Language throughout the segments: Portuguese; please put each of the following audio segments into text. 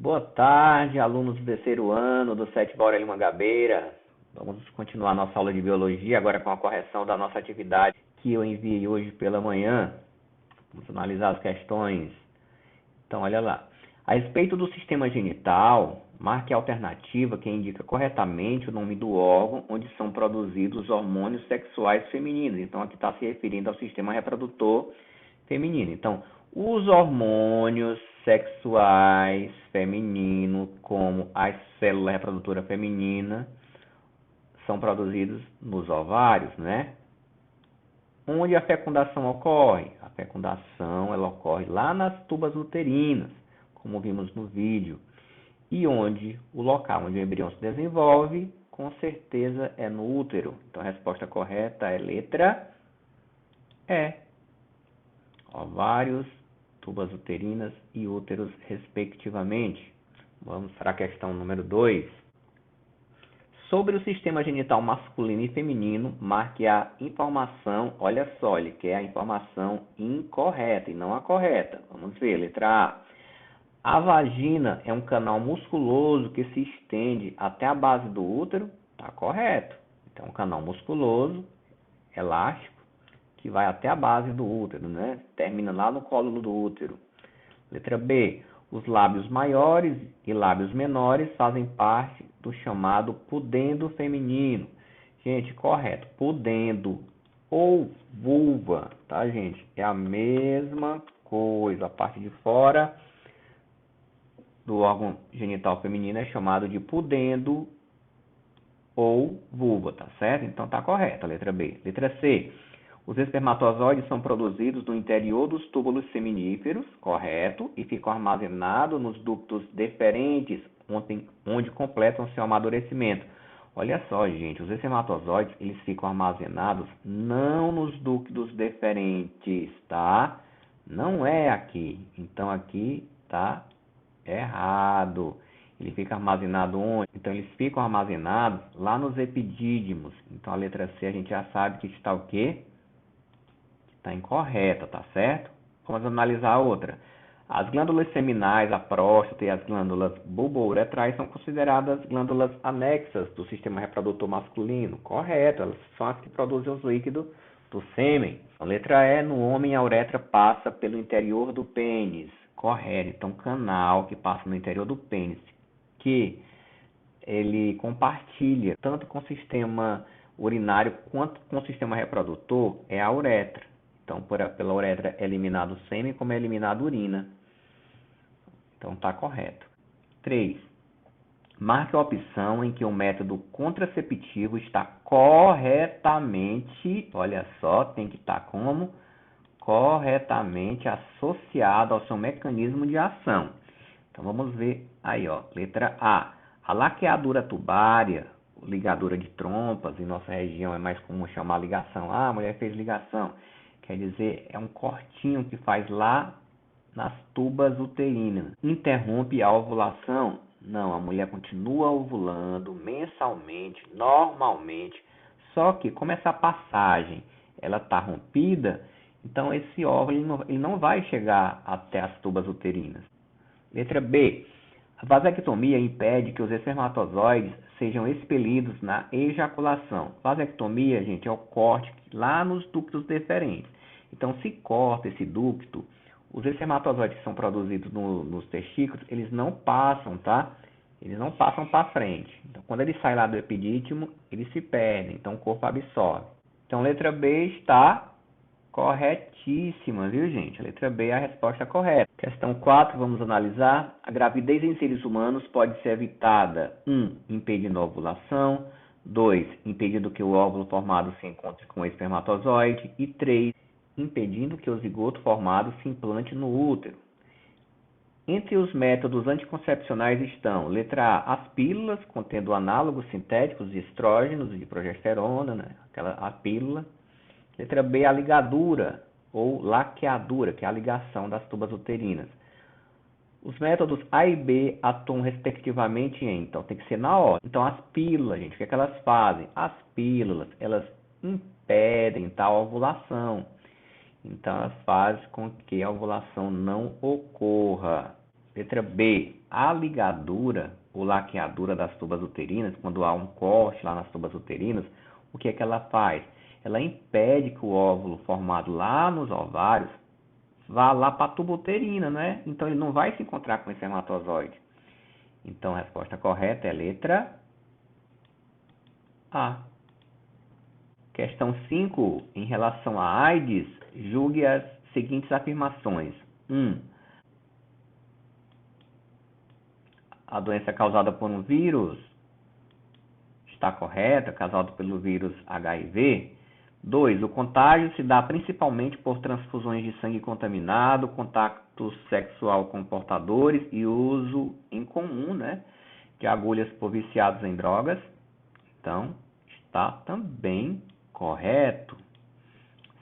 Boa tarde, alunos do terceiro ano do Sétimo Aurélio Mangabeira. Vamos continuar nossa aula de biologia, agora com a correção da nossa atividade que eu enviei hoje pela manhã. Vamos analisar as questões. Então, olha lá. A respeito do sistema genital, marque a alternativa que indica corretamente o nome do órgão onde são produzidos os hormônios sexuais femininos. Então, aqui está se referindo ao sistema reprodutor feminino. Então, os hormônios sexuais femininos, como a célula reprodutora feminina, são produzidos nos ovários, né? Onde a fecundação ocorre? A fecundação ela ocorre lá nas tubas uterinas, como vimos no vídeo. E onde o local onde o embrião se desenvolve, com certeza é no útero. Então a resposta correta é letra E. Ovários, tubas uterinas e úteros, respectivamente. Vamos para a questão número 2. Sobre o sistema genital masculino e feminino, marque a informação, olha só, ele quer a informação incorreta e não a correta. Vamos ver, letra A. A vagina é um canal musculoso que se estende até a base do útero? Está correto. Então, um canal musculoso, elástico, que vai até a base do útero, né? Termina lá no colo do útero. Letra B. Os lábios maiores e lábios menores fazem parte do chamado pudendo feminino. Gente, correto. Pudendo ou vulva, tá, gente? É a mesma coisa. A parte de fora do órgão genital feminino é chamado de pudendo ou vulva, tá certo? Então tá correto a letra B. Letra C. Os espermatozoides são produzidos no interior dos túbulos seminíferos, correto, e ficam armazenados nos ductos deferentes, onde completam seu amadurecimento. Olha só, gente, os espermatozoides eles ficam armazenados não nos ductos deferentes, tá? Não é aqui. Então aqui tá errado. Ele fica armazenado onde? Então eles ficam armazenados lá nos epidídimos. Então a letra C a gente já sabe que está o quê? Está incorreta, tá certo? Vamos analisar a outra. As glândulas seminais, a próstata e as glândulas bulbouretrais são consideradas glândulas anexas do sistema reprodutor masculino. Correto, elas são as que produzem os líquidos do sêmen. A letra E, no homem a uretra passa pelo interior do pênis. Correto, então canal que passa no interior do pênis, que ele compartilha tanto com o sistema urinário quanto com o sistema reprodutor, é a uretra. Então, pela uretra é eliminado o sêmen, como é eliminado a urina. Então, está correto. 3. Marque a opção em que o método contraceptivo está corretamente, olha só, tem que estar como? Corretamente associado ao seu mecanismo de ação. Então, vamos ver aí, ó. Letra A. A laqueadura tubária, ligadura de trompas, em nossa região é mais comum chamar ligação. Ah, a mulher fez ligação. Quer dizer, é um cortinho que faz lá nas tubas uterinas. Interrompe a ovulação? Não, a mulher continua ovulando mensalmente, normalmente. Só que, como essa passagem ela está rompida, então esse óvulo ele não vai chegar até as tubas uterinas. Letra B. A vasectomia impede que os espermatozoides sejam expelidos na ejaculação. Vasectomia, gente, é o corte lá nos ductos deferentes. Então, se corta esse ducto, os espermatozoides que são produzidos nos testículos, eles não passam, tá? Eles não passam para frente. Então, quando ele sai lá do epidídimo, eles se perdem. Então, o corpo absorve. Então, letra B está corretíssima, viu, gente? A letra B é a resposta correta. Questão 4, vamos analisar. A gravidez em seres humanos pode ser evitada. 1. Impedindo a ovulação. 2. Impedindo que o óvulo formado se encontre com o espermatozoide. E 3. Impedindo que o zigoto formado se implante no útero. Entre os métodos anticoncepcionais estão, letra A, as pílulas, contendo análogos sintéticos de estrógenos e de progesterona, né? A pílula. Letra B, a ligadura ou laqueadura, que é a ligação das tubas uterinas. Os métodos A e B atuam respectivamente em, então tem que ser na ordem. Então as pílulas, gente, o que é que elas fazem? As pílulas, elas impedem tal ovulação. Então elas fazem com que a ovulação não ocorra. Letra B, a ligadura ou laqueadura das tubas uterinas, quando há um corte lá nas tubas uterinas, o que é que ela faz? Ela impede que o óvulo formado lá nos ovários vá lá para a tuba uterina, né? Então ele não vai se encontrar com o espermatozoide. Então a resposta correta é a letra A. Questão 5. Em relação à AIDS, julgue as seguintes afirmações. 1. A doença é causada por um vírus está correta, causada pelo vírus HIV. 2. O contágio se dá principalmente por transfusões de sangue contaminado, contato sexual com portadores e uso incomum, né, de agulhas por viciados em drogas. Então, está também correto.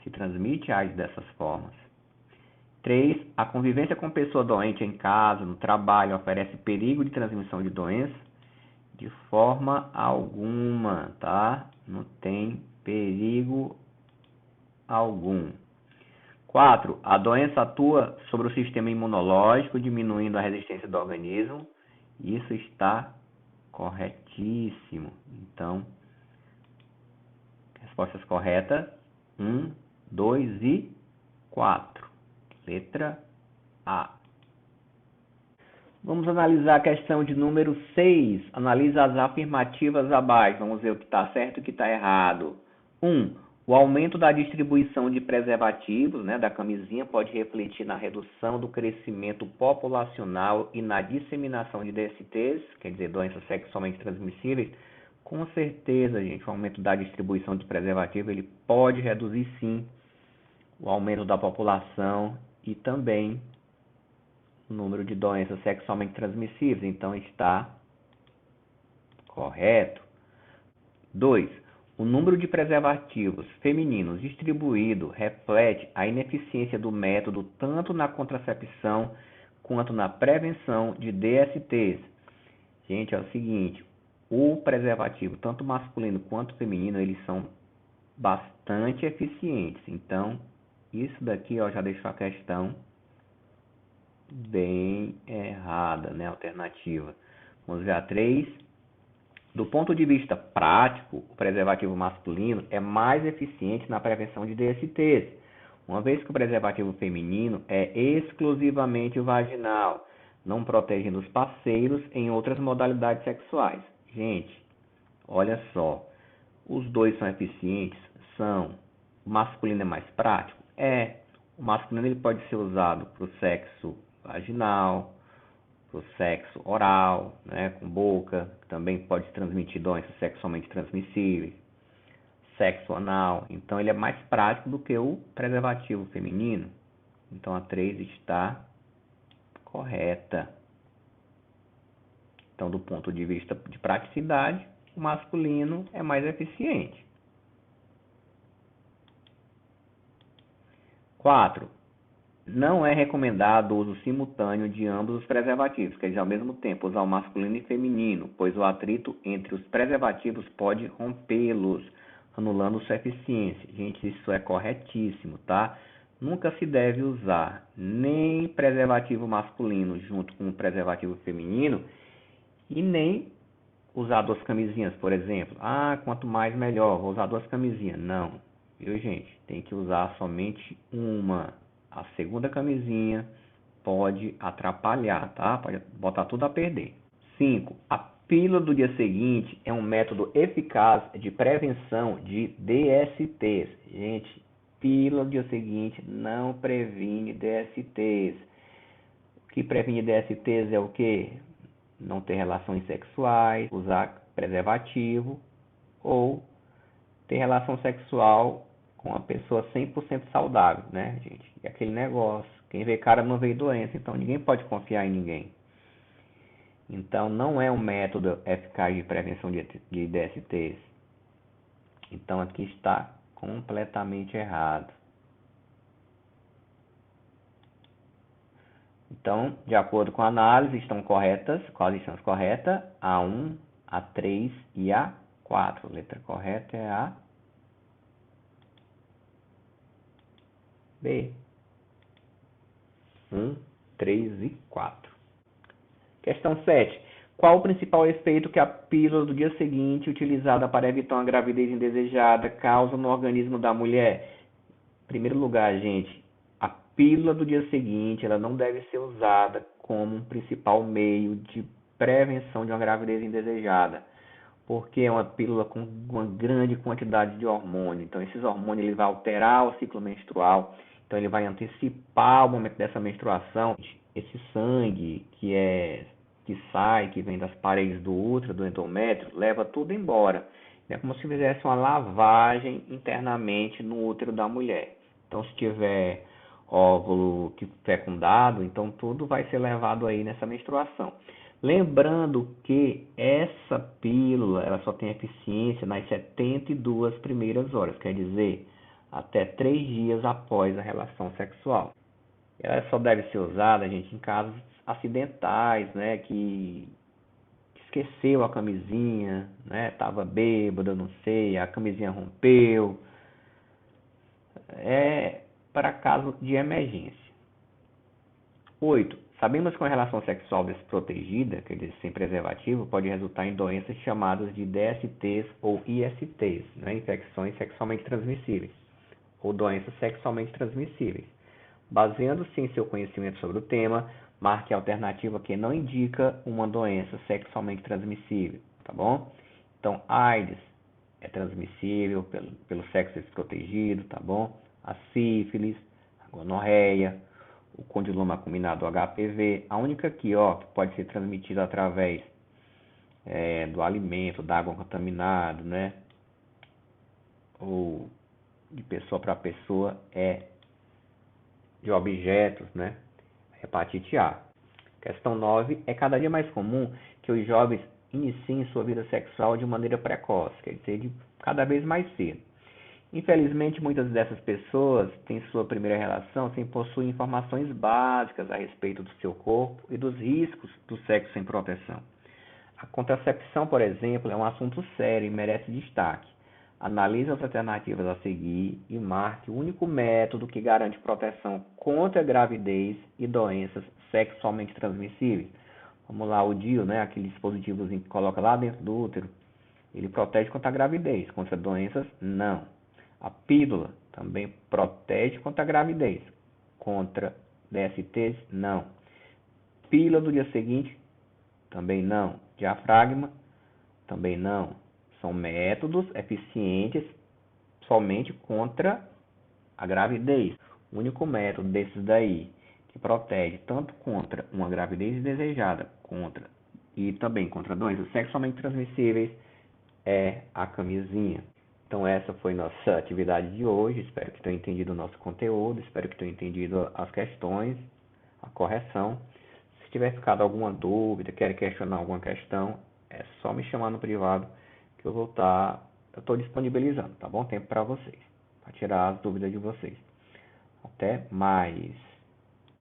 Se transmite AIDS dessas formas. 3. A convivência com pessoa doente em casa, no trabalho, oferece perigo de transmissão de doença? De forma alguma, tá? Não tem perigo algum. 4. A doença atua sobre o sistema imunológico, diminuindo a resistência do organismo? Isso está corretíssimo. Então, respostas corretas: 1, 2 e 4. Letra A. Vamos analisar a questão de número 6. Analisa as afirmativas abaixo. Vamos ver o que está certo e o que está errado. 1. O aumento da distribuição de preservativos, né, da camisinha, pode refletir na redução do crescimento populacional e na disseminação de DSTs, quer dizer, doenças sexualmente transmissíveis. Com certeza, gente, o aumento da distribuição de preservativo ele pode reduzir, sim, o aumento da população e também o número de doenças sexualmente transmissíveis. Então, está correto. 2. O número de preservativos femininos distribuído reflete a ineficiência do método tanto na contracepção quanto na prevenção de DSTs. Gente, é o seguinte, o preservativo, tanto masculino quanto feminino, eles são bastante eficientes. Então, isso daqui, ó, já deixou a questão bem errada, né? Alternativa. Vamos ver a 3. Do ponto de vista prático, o preservativo masculino é mais eficiente na prevenção de DSTs, uma vez que o preservativo feminino é exclusivamente vaginal, não protegendo os parceiros em outras modalidades sexuais. Gente, olha só, os dois são eficientes? São. O masculino é mais prático? É. O masculino ele pode ser usado para o sexo vaginal, para o sexo oral, né, com boca, que também pode transmitir doenças sexualmente transmissíveis, sexo anal. Então, ele é mais prático do que o preservativo feminino. Então, a 3 está correta. Então, do ponto de vista de praticidade, o masculino é mais eficiente. 4. Não é recomendado o uso simultâneo de ambos os preservativos, quer dizer, ao mesmo tempo usar o masculino e feminino, pois o atrito entre os preservativos pode rompê-los, anulando sua eficiência. Gente, isso é corretíssimo, tá? Nunca se deve usar nem preservativo masculino junto com o preservativo feminino e nem usar 2 camisinhas, por exemplo. Ah, quanto mais melhor, vou usar 2 camisinhas. Não, viu, gente? Tem que usar somente uma. A segunda camisinha pode atrapalhar, tá? Pode botar tudo a perder. 5. A pílula do dia seguinte é um método eficaz de prevenção de DSTs. Gente, pílula do dia seguinte não previne DSTs. O que previne DSTs é o quê? Não ter relações sexuais, usar preservativo ou ter relação sexual com uma pessoa 100% saudável, né, gente? E aquele negócio, quem vê cara não vê doença, então ninguém pode confiar em ninguém. Então, não é um método eficaz de prevenção de DSTs. Então, aqui está completamente errado. Então, de acordo com a análise, estão corretas. Quais estão as corretas? A1, A3 e A4. A letra correta é a B. 1, 3 e 4. Questão 7. Qual o principal efeito que a pílula do dia seguinte, utilizada para evitar uma gravidez indesejada, causa no organismo da mulher? Em primeiro lugar, gente, a pílula do dia seguinte, ela não deve ser usada como um principal meio de prevenção de uma gravidez indesejada, porque é uma pílula com uma grande quantidade de hormônio. Então, esses hormônios ele vai alterar o ciclo menstrual, então ele vai antecipar o momento dessa menstruação. Esse sangue que sai, que vem das paredes do útero, do endométrio, leva tudo embora. É como se fizesse uma lavagem internamente no útero da mulher. Então, se tiver óvulo fecundado, então tudo vai ser levado aí nessa menstruação. Lembrando que essa pílula ela só tem eficiência nas 72 primeiras horas, quer dizer, até 3 dias após a relação sexual. Ela só deve ser usada, gente, em casos acidentais, né, que esqueceu a camisinha, né, estava bêbado, não sei, a camisinha rompeu. É para caso de emergência. 8. Sabemos que uma relação sexual desprotegida, quer dizer, sem preservativo, pode resultar em doenças chamadas de DSTs ou ISTs, né? Infecções sexualmente transmissíveis, ou doenças sexualmente transmissíveis. Baseando-se em seu conhecimento sobre o tema, marque a alternativa que não indica uma doença sexualmente transmissível, tá bom? Então, AIDS é transmissível pelo sexo desprotegido, tá bom? A sífilis, a gonorreia, o condiloma acuminado, o HPV. A única aqui, ó, que pode ser transmitida através do alimento, da água contaminada, né? Ou de pessoa para pessoa de objetos, né? Hepatite A. Questão 9. É cada dia mais comum que os jovens iniciem sua vida sexual de maneira precoce, quer dizer, de cada vez mais cedo. Infelizmente, muitas dessas pessoas têm sua primeira relação sem possuir informações básicas a respeito do seu corpo e dos riscos do sexo sem proteção. A contracepção, por exemplo, é um assunto sério e merece destaque. Analise as alternativas a seguir e marque o único método que garante proteção contra a gravidez e doenças sexualmente transmissíveis. Vamos lá, o DIU, né, aquele dispositivozinho que coloca lá dentro do útero, ele protege contra a gravidez, contra doenças, não. A pílula também protege contra a gravidez, contra DSTs, não. Pílula do dia seguinte, também não. Diafragma, também não. São métodos eficientes somente contra a gravidez. O único método desses daí que protege tanto contra uma gravidez indesejada e também contra doenças sexualmente transmissíveis é a camisinha. Então essa foi nossa atividade de hoje. Espero que tenham entendido o nosso conteúdo, espero que tenham entendido as questões, a correção. Se tiver ficado alguma dúvida, quer questionar alguma questão, é só me chamar no privado que eu estou disponibilizando, tá bom? Tempo para vocês, para tirar as dúvidas de vocês. Até mais.